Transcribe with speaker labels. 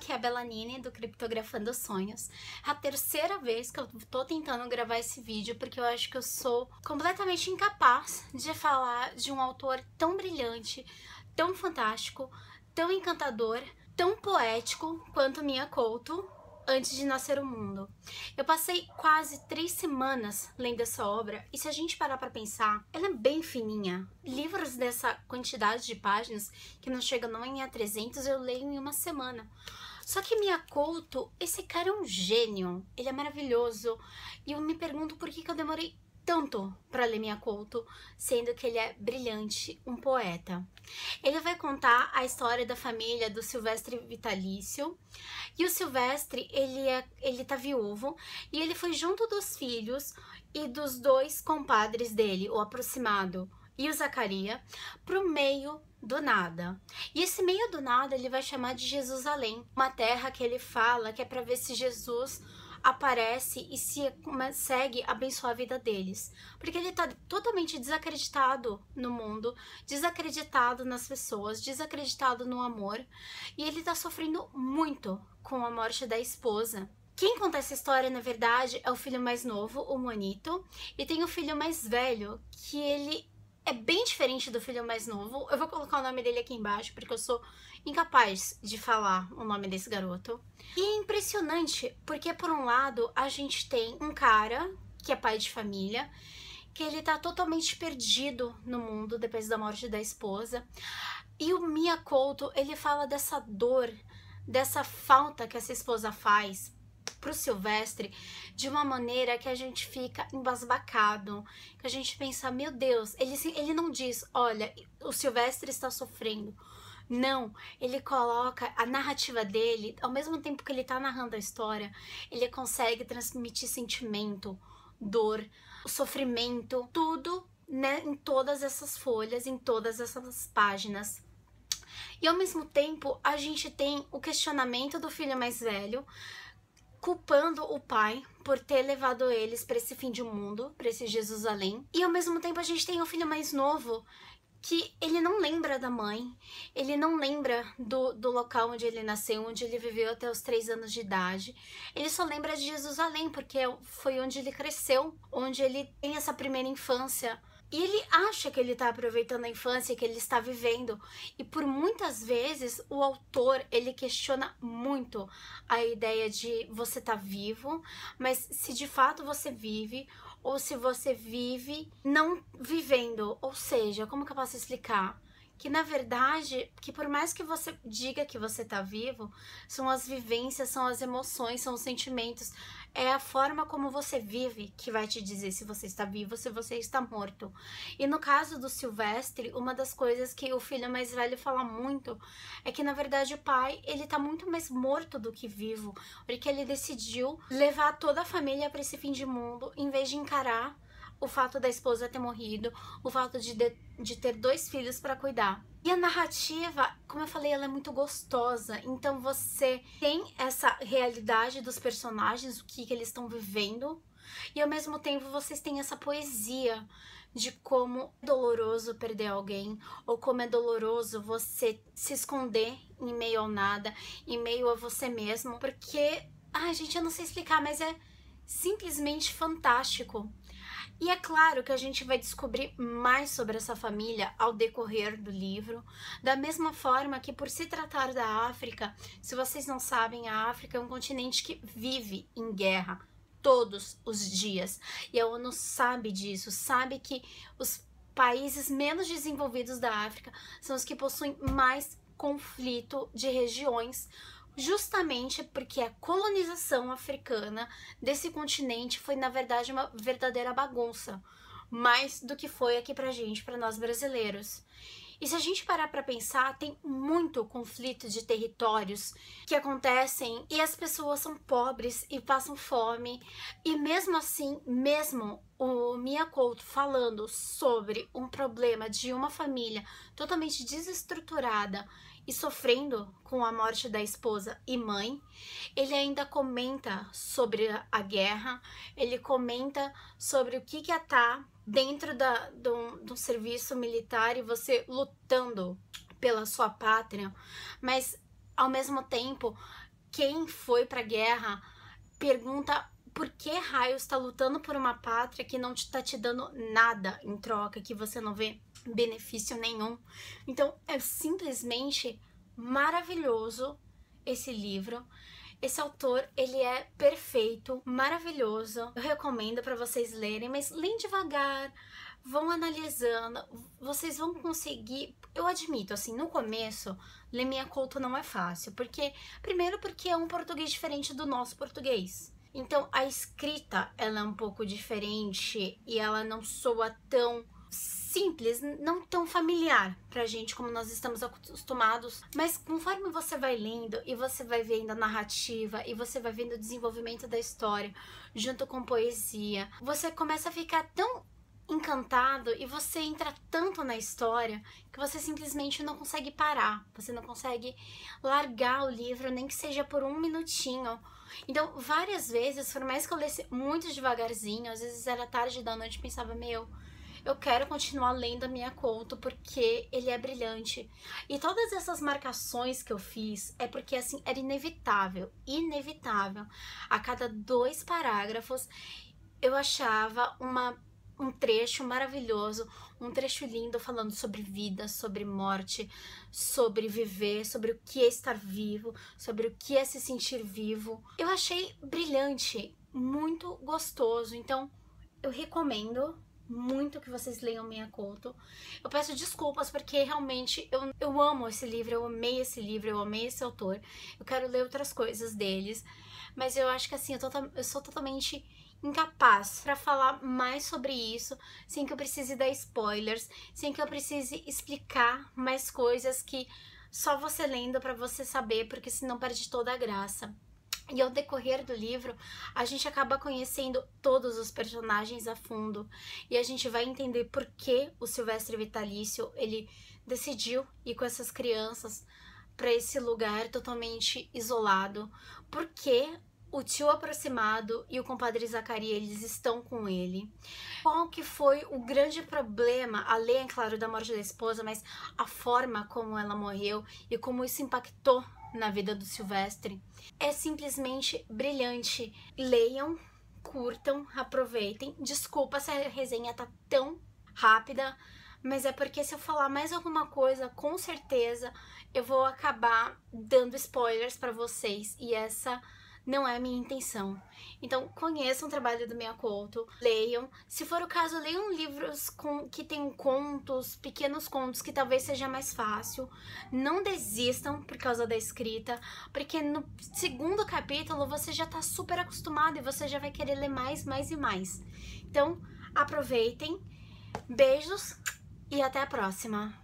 Speaker 1: aqui é a Belanine do Criptografando Sonhos. É a terceira vez que eu tô tentando gravar esse vídeo porque eu acho que eu sou completamente incapaz de falar de um autor tão brilhante, tão fantástico, tão encantador, tão poético quanto Mia Couto antes de nascer o mundo. Eu passei quase 3 semanas lendo essa obra e se a gente parar pra pensar, ela é bem fininha. Livros dessa quantidade de páginas, que não chegam nem a 300, eu leio em uma semana. Só que Mia Couto, esse cara é um gênio, ele é maravilhoso. E eu me pergunto por que eu demorei tanto para ler Mia Couto, sendo que ele é brilhante, um poeta. Ele vai contar a história da família do Silvestre Vitalício. E o Silvestre, ele tá viúvo e ele foi junto dos filhos e dos 2 compadres dele, o aproximado e o Zacaria, pro meio do nada. E esse meio do nada ele vai chamar de Jesusalém, uma terra que ele fala que é para ver se Jesus aparece e se consegue abençoar a vida deles. Porque ele tá totalmente desacreditado no mundo, desacreditado nas pessoas, desacreditado no amor. E ele tá sofrendo muito com a morte da esposa. Quem conta essa história, na verdade, é o filho mais novo, o Monito. E tem o filho mais velho, que ele é bem diferente do filho mais novo. Eu vou colocar o nome dele aqui embaixo, porque eu sou incapaz de falar o nome desse garoto. E é impressionante, porque por um lado a gente tem um cara que é pai de família, que ele tá totalmente perdido no mundo depois da morte da esposa. E o Mia Couto, ele fala dessa dor, dessa falta que essa esposa faz pro Silvestre de uma maneira que a gente fica embasbacado, que a gente pensa, meu Deus, ele não diz, olha, o Silvestre está sofrendo. Não, ele coloca a narrativa dele, ao mesmo tempo que ele tá narrando a história, ele consegue transmitir sentimento, dor, sofrimento, tudo, né, em todas essas folhas, em todas essas páginas. E ao mesmo tempo, a gente tem o questionamento do filho mais velho, culpando o pai por ter levado eles para esse fim de mundo, para esse Jesusalém. E ao mesmo tempo a gente tem o filho mais novo, que ele não lembra da mãe, ele não lembra do local onde ele nasceu, onde ele viveu até os 3 anos de idade. Ele só lembra de Jesusalém, porque foi onde ele cresceu, onde ele tem essa primeira infância. E ele acha que ele está aproveitando a infância, que ele está vivendo. E por muitas vezes o autor, ele questiona muito a ideia de você estar vivo, mas se de fato você vive, ou se você vive não vivendo. Ou seja, como que eu posso explicar? Que na verdade, que por mais que você diga que você tá vivo, são as vivências, são as emoções, são os sentimentos, é a forma como você vive que vai te dizer se você está vivo ou se você está morto. E no caso do Silvestre, uma das coisas que o filho mais velho fala muito é que na verdade o pai, ele tá muito mais morto do que vivo, porque ele decidiu levar toda a família para esse fim de mundo, em vez de encarar o fato da esposa ter morrido, o fato de ter 2 filhos para cuidar. E a narrativa, como eu falei, ela é muito gostosa. Então você tem essa realidade dos personagens, o que eles estão vivendo, e ao mesmo tempo vocês têm essa poesia de como é doloroso perder alguém, ou como é doloroso você se esconder em meio ao nada, em meio a você mesmo, porque, ai gente, eu não sei explicar, mas é simplesmente fantástico. E é claro que a gente vai descobrir mais sobre essa família ao decorrer do livro, da mesma forma que por se tratar da África, se vocês não sabem, a África é um continente que vive em guerra todos os dias. E a ONU sabe disso, sabe que os países menos desenvolvidos da África são os que possuem mais conflito de regiões, justamente porque a colonização africana desse continente foi, na verdade, uma verdadeira bagunça, mais do que foi aqui pra gente, pra nós brasileiros. E se a gente parar pra pensar, tem muito conflito de territórios que acontecem e as pessoas são pobres e passam fome. E mesmo assim, mesmo o Mia Couto falando sobre um problema de uma família totalmente desestruturada e sofrendo com a morte da esposa e mãe, ele ainda comenta sobre a guerra, ele comenta sobre o que é estar dentro do serviço militar e você lutando pela sua pátria, mas ao mesmo tempo quem foi pra guerra pergunta por que raios tá lutando por uma pátria que não tá te dando nada em troca, que você não vê benefício nenhum. Então é simplesmente maravilhoso esse livro. Esse autor, ele é perfeito, maravilhoso. Eu recomendo para vocês lerem, mas leem devagar, vão analisando, vocês vão conseguir. Eu admito, assim, no começo, ler Minha Couto não é fácil, primeiro porque é um português diferente do nosso português. Então a escrita, ela é um pouco diferente e ela não soa tão simples, não tão familiar pra gente como nós estamos acostumados, mas conforme você vai lendo e você vai vendo a narrativa e você vai vendo o desenvolvimento da história junto com poesia, você começa a ficar tão encantado e você entra tanto na história que você simplesmente não consegue parar, você não consegue largar o livro, nem que seja por um minutinho. Então, várias vezes, por mais que eu lesse muito devagarzinho, às vezes era tarde da noite, pensava, eu quero continuar lendo a Minha Couto porque ele é brilhante. E todas essas marcações que eu fiz é porque, assim, era inevitável. A cada 2 parágrafos eu achava um trecho maravilhoso, um trecho lindo falando sobre vida, sobre morte, sobre viver, sobre o que é estar vivo, sobre o que é se sentir vivo. Eu achei brilhante, muito gostoso, então eu recomendo muito que vocês leiam Minha Couto. Eu peço desculpas porque realmente eu amo esse livro, eu amei esse livro, eu amei esse autor. Eu quero ler outras coisas deles, mas eu acho que assim, eu sou totalmente incapaz para falar mais sobre isso sem que eu precise dar spoilers, sem que eu precise explicar mais coisas que só você lendo para você saber, porque senão perde toda a graça. E ao decorrer do livro, a gente acaba conhecendo todos os personagens a fundo e a gente vai entender por que o Silvestre Vitalício, ele decidiu ir com essas crianças para esse lugar totalmente isolado, por que o tio aproximado e o compadre Zacarias, eles estão com ele. Qual que foi o grande problema, além, é claro, da morte da esposa, mas a forma como ela morreu e como isso impactou na vida do Silvestre. É simplesmente brilhante. Leiam, curtam, aproveitem. Desculpa se a resenha tá tão rápida, mas é porque se eu falar mais alguma coisa, com certeza eu vou acabar dando spoilers pra vocês, e essa não é a minha intenção. Então, conheçam o trabalho do Minha Couto, leiam. Se for o caso, leiam livros que tenham contos, pequenos contos, que talvez seja mais fácil. Não desistam por causa da escrita, porque no segundo capítulo você já tá super acostumado e você já vai querer ler mais e mais. Então, aproveitem. Beijos e até a próxima!